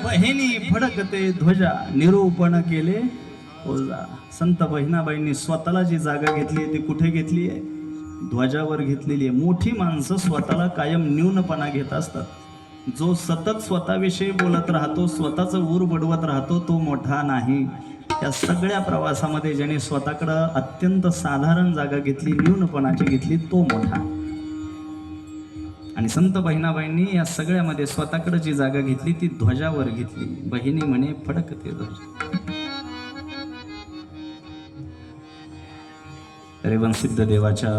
बहिणी फडकते ध्वजा, निरूपण केले ओझा. संत बहिणाबाईंनी स्वतःला जी जागा घेतली आहे ती कुठे घेतली आहे? ध्वजावर घेतलेली आहे. मोठी माणसं स्वतःला कायम न्यूनपणा घेत असतात. जो सतत स्वतःविषयी बोलत राहतो, स्वतःचं ऊर बडवत राहतो, तो मोठा नाही. या सगळ्या प्रवासामध्ये ज्याने स्वतःकडं अत्यंत साधारण जागा घेतली, न्यूनपणाची घेतली, तो मोठा. आणि संत बहिणाबाईंनी या सगळ्यामध्ये स्वतःकडे जी जागा घेतली ती ध्वजावर घेतली. बहिणी म्हणे फडकते ध्वजा. रेवणसिद्ध देवाच्या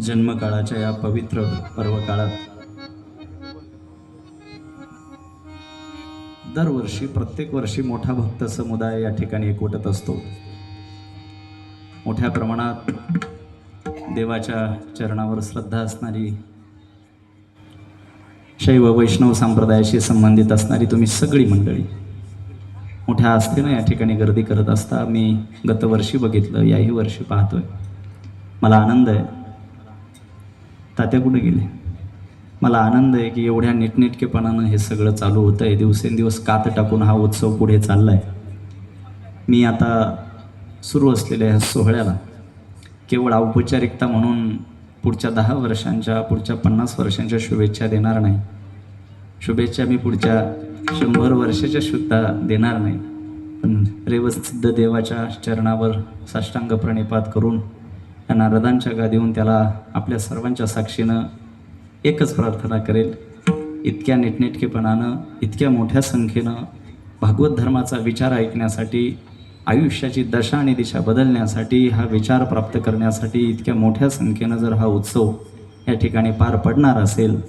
जन्मकाळाच्या या पवित्र पर्वकाळात दरवर्षी प्रत्येक वर्षी मोठा भक्त समुदाय या ठिकाणी एकवटत असतो. मोठ्या प्रमाणात देवाच्या चरणावर श्रद्धा असणारी शैव वैष्णव संप्रदायाशी संबंधित असणारी तुम्ही सगळी मंडळी मोठ्या आस्थेनं या ठिकाणी गर्दी करत असता मी गतवर्षी बघितलं, याही वर्षी पाहतोय. मला आनंद आहे. तात्या कुठे गेले? मला आनंद आहे की एवढ्या नीटनेटकेपणानं हे सगळं चालू होतं आहे. दिवसेंदिवस कात टाकून हा उत्सव पुढे चालला आहे. मी आता सुरू असलेल्या ह्या सोहळ्याला केवळ औपचारिकता म्हणून पुढच्या 10 वर्षांच्या, पुढच्या 50 वर्षांच्या शुभेच्छा देणार नाही. शुभेच्छा मी पुढच्या 100 वर्षाच्या सुद्धा देणार नाही. पण रेवसिद्ध देवाच्या चरणावर साष्टांग प्रणिपात करून या नारदांच्या गादीहून त्याला आपल्या सर्वांच्या साक्षीनं एकच प्रार्थना करेल, इतक्या नीटनेटकेपणानं, इतक्या मोठ्या संख्येनं भागवत धर्माचा विचार ऐकण्यासाठी, आयुष्याची दशा आणि दिशा बदलण्यासाठी, हा विचार प्राप्त करण्यासाठी इतक्या मोठ्या संख्येनं जर हा उत्सव या ठिकाणी पार पडणार असेल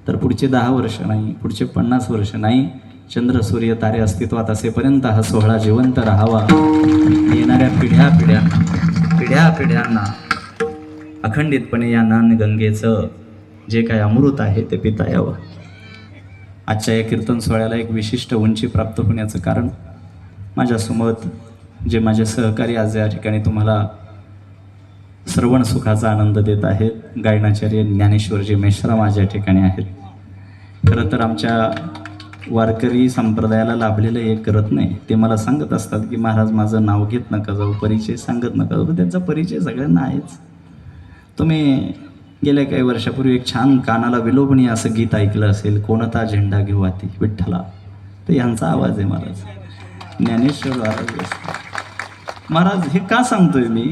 तर पुढचे 10 वर्ष नाही, पुढचे 50 वर्ष नाही, चंद्र सूर्य तारे अस्तित्वात असेपर्यंत हा सोहळा जिवंत राहावा. येणाऱ्या पिढ्यांना अखंडितपणे या ज्ञानगंगेचं जे काय अमृत आहे ते पिता यावं. आजच्या या कीर्तन सोहळ्याला एक विशिष्ट उंची प्राप्त होण्याचं कारण माझ्यासमोर जे माझे सहकारी आज या ठिकाणी तुम्हाला श्रवण सुखाचा आनंद देत आहेत, गायनाचार्य ज्ञानेश्वरजी मेश्राम माझ्या ठिकाणी आहेत. खरं तर आमच्या वारकरी संप्रदायाला लाभलेलं एक करत नाही. ते मला सांगत असतात की महाराज माझं नाव घेत नका जाऊ, परिचय सांगत नका जाऊ. त्यांचा परिचय सगळ्यांना आहेच. तुम्ही गेल्या काही वर्षापूर्वी एक छान कानाला विलोभनीय असं गीत ऐकलं असेल, कोणता झेंडा घेऊ हाती विठ्ठला. तर यांचा आवाज आहे महाराज, ज्ञानेश्वर महाराज. हे का सांगतोय मी?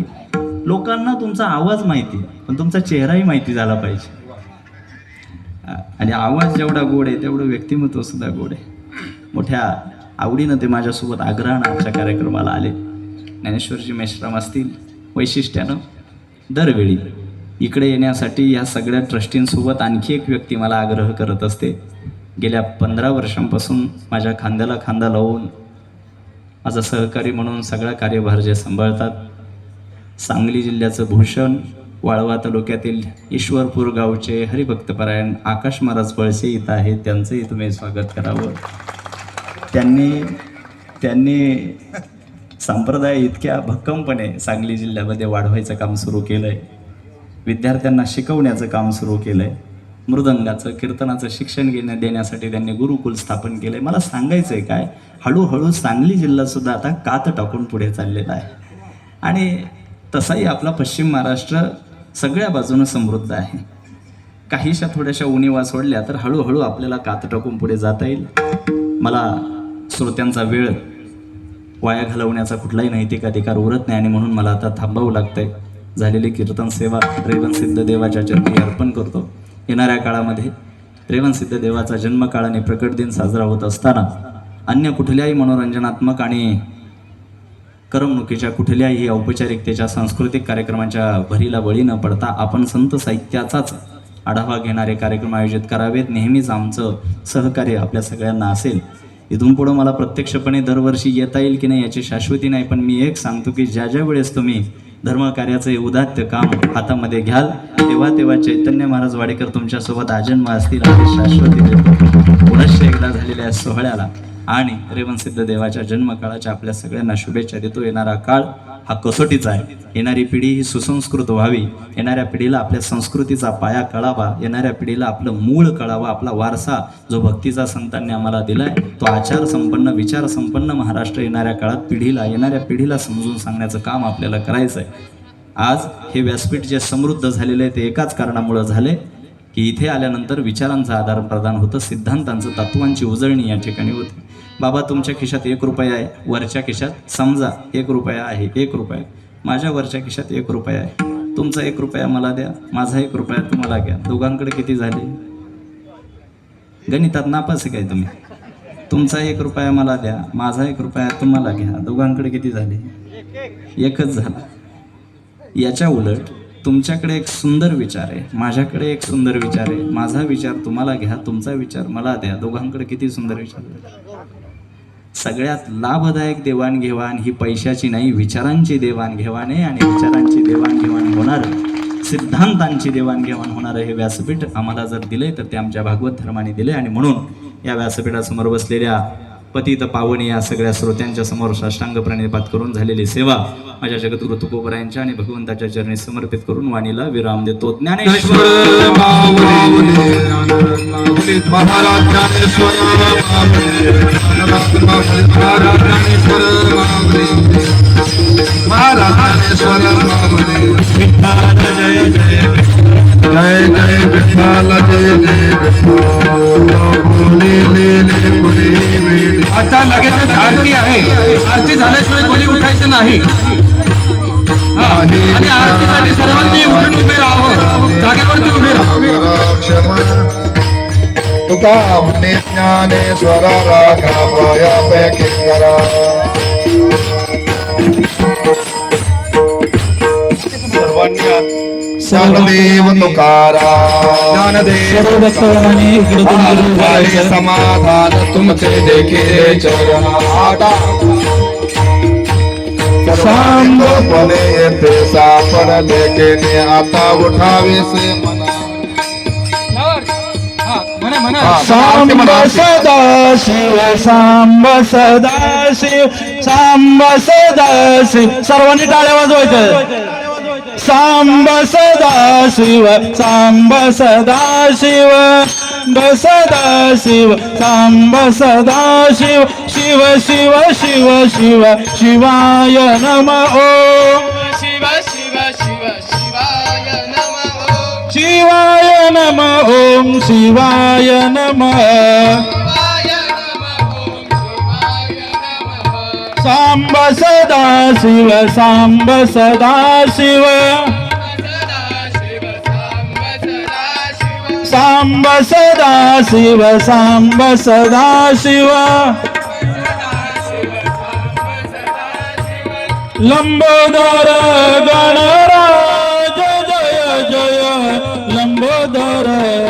लोकांना तुमचा आवाज माहिती आहे, पण तुमचा चेहराही माहिती झाला पाहिजे. आणि आवाज जेवढा गोड आहे तेवढं व्यक्तिमत्व सुद्धा गोड आहे. मोठ्या आवडीनं ते माझ्यासोबत आग्रहानं आमच्या कार्यक्रमाला आले. ज्ञानेश्वरजी मेश्राम असतील. वैशिष्ट्यानं दरवेळी इकडे येण्यासाठी या सगळ्या ट्रस्टींसोबत आणखी एक व्यक्ती मला आग्रह करत असते. गेल्या 15 वर्षांपासून माझ्या खांद्याला खांदा लावून माझा सहकारी म्हणून सगळा कार्यभार जे सांभाळतात, सांगली जिल्ह्याचं भूषण, वाळवा तालुक्यातील ईश्वरपूर गावचे हरिभक्तपरायण आकाश महाराज पळसे इथं आहेत. त्यांचंही तुम्ही स्वागत करावं. त्यांनी संप्रदाय इतक्या भक्कमपणे सांगली जिल्ह्यामध्ये वाढवायचं काम सुरू केलं आहे. विद्यार्थ्यांना शिकवण्याचं काम सुरू केलं आहे. मृदंगाचं, कीर्तनाचं शिक्षण देण्यासाठी त्यांनी गुरुकुल स्थापन केलं आहे. मला सांगायचं आहे काय, हळूहळू सांगली जिल्हासुद्धा आता कात टाकून पुढे चाललेला आहे. आणि तसाही आपला पश्चिम महाराष्ट्र सगळ्या बाजूनं समृद्ध आहे. काहीशा थोड्याशा उणीवा सोडल्या तर हळूहळू आपल्याला कात टाकून पुढे जाता येईल. मला श्रोत्यांचा वेळ वाया घालवण्याचा कुठलाही नैतिक अधिकार उरत नाही आणि म्हणून मला आता थांबावं लागतंय. झालेली कीर्तन सेवा रेवणसिद्ध देवाच्या चरणी अर्पण करतो. येणाऱ्या काळामध्ये रेवणसिद्ध देवाचा जन्मकाळाने प्रकट दिन साजरा होत असताना अन्य कुठल्याही मनोरंजनात्मक आणि करमणुकीच्या कुठल्याही औपचारिकतेच्या सांस्कृतिक कार्यक्रमांच्या भरीला बळी न पडता आपण संत साहित्याचाच आढावा घेणारे कार्यक्रम आयोजित करावेत. नेहमीच आमचं सहकार्य आपल्या सगळ्यांना असेल. इथून पुढं मला प्रत्यक्षपणे दरवर्षी येता येईल की नाही याची शाश्वती नाही, पण मी एक सांगतो की ज्या वेळेस तुम्ही धर्मकार्याचं हे उदात्त काम हातामध्ये घ्याल तेव्हा चैतन्य महाराज वाडेकर तुमच्यासोबत आजन्म असतील अशी शाश्वती देतो. पुनश्च एकदा झालेल्या सोहळ्याला आणि रेवणसिद्ध देवाच्या जन्मकाळाच्या आपल्या सगळ्यांना शुभेच्छा देतो. येणारा काळ हा कसोटीचा आहे. येणारी पिढी ही सुसंस्कृत व्हावी. येणाऱ्या पिढीला आपल्या संस्कृतीचा पाया कळावा. येणाऱ्या पिढीला आपलं मूळ कळावं. आपला वारसा जो भक्तीचा संतांनी आम्हाला दिलाय तो आचार संपन्न, विचार संपन्न महाराष्ट्र येणाऱ्या काळात येणाऱ्या पिढीला समजून सांगण्याचं काम आपल्याला करायचं आहे. आज हे व्यासपीठ जे समृद्ध झालेलं आहे ते एकाच कारणामुळं झाले की इथे आल्यानंतर विचारांचं आदान प्रदान होतं, सिद्धांतांचं, तत्वांची उजळणी या ठिकाणी होते. बाबा तुमच्या खिशात 1 रुपया आहे, वरच्या खिशात समजा 1 रुपया आहे, 1 रुपया माझ्या वरच्या खिशात 1 रुपया आहे, तुमचा 1 रुपया मला द्या, माझा 1 रुपया तुम्हाला घ्या. दोघांकडे किती झाले? गणितात नापास आहे काय तुम्ही? तुमचा 1 रुपया मला द्या, माझा 1 रुपया तुम्हाला घ्या, दोघांकडे किती झाले? एकच झाला. याच्या उलट तुमच्याकडे एक सुंदर विचार आहे, माझ्याकडे एक सुंदर विचार आहे, माझा विचार तुम्हाला घ्या, तुमचा विचार मला द्या, दोघांकडे किती सुंदर विचार आहे. सगळ्यात लाभदायक देवाणघेवाण ही पैशाची नाही, विचारांची देवाणघेवाण आहे. आणि विचारांची देवाणघेवाण होणार सिद्धांतांची देवाणघेवाण होणारं हे व्यासपीठ आम्हाला जर दिले तर ते आमच्या भागवत धर्माने दिले आणि म्हणून या व्यासपीठासमोर बसलेल्या पतित पावनी या सगळ्या श्रोत्यांच्या समोर साष्टांग प्रणिपात करून झालेली सेवा माझ्या जगद्गुरु तुकोबरायांच्या आणि भगवंताच्या चरणी समर्पित करून वाणीला विराम देतो. ज्ञानेश्वर महाराज ज्ञानेश्वर जय जय विठ्ठल जय जय विठ्ठल. आता लगेच आरती आहे. आरती झाल्याशिवाय कोणी उठायचं नाही. आणि आरतीसाठी सर्वांनी उठून उभे राहावं. जागेवरती उभे राहावं. तुका म्हणे ज्ञानेश्वर रागा पायापैकी करा. ज्ञानदेव तुकाराम झाले समाधान तुमचे देखील चरणाटा. सांबपणे येथे सापडले केने आता उठावेसे सांब सदा शिव सांब सदा शिव सांब सदा शिव. सर्वांनी टाळ्या वाजवायचं. सांब सदा शिव सांब सदा शिव सदा शिव सांब सदा शिव. शिव शिव शिव शिव शिवाय नमः. शिव शिव शिव शिवाय नमः. शिवाय नमः. ओम शिवाय नमः. सांब सदा शिव सांब सदा शिव सांब सदा शिव सांब सदा शिव. लंबोदर गण